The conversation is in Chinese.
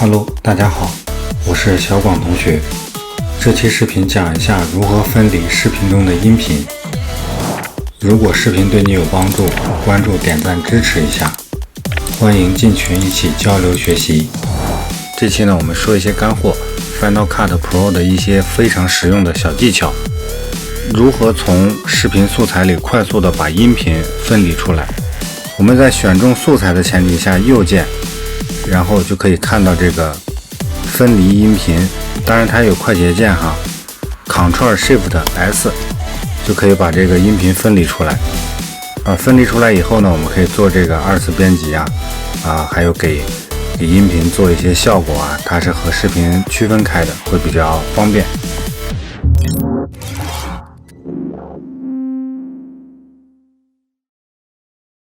Hello， 大家好，我是小广同学。这期视频讲一下如何分离视频中的音频。如果视频对你有帮助，关注、点赞支持一下。欢迎进群一起交流学习。这期呢，我们说一些干货 ，Final Cut Pro 的一些非常实用的小技巧。如何从视频素材里快速的把音频分离出来？我们在选中素材的前提下，右键，然后就可以看到这个分离音频。当然它有快捷键哈 ，Ctrl+Shift+S 就可以把这个音频分离出来。分离出来以后呢，我们可以做这个二次编辑还有给音频做一些效果它是和视频区分开的，会比较方便。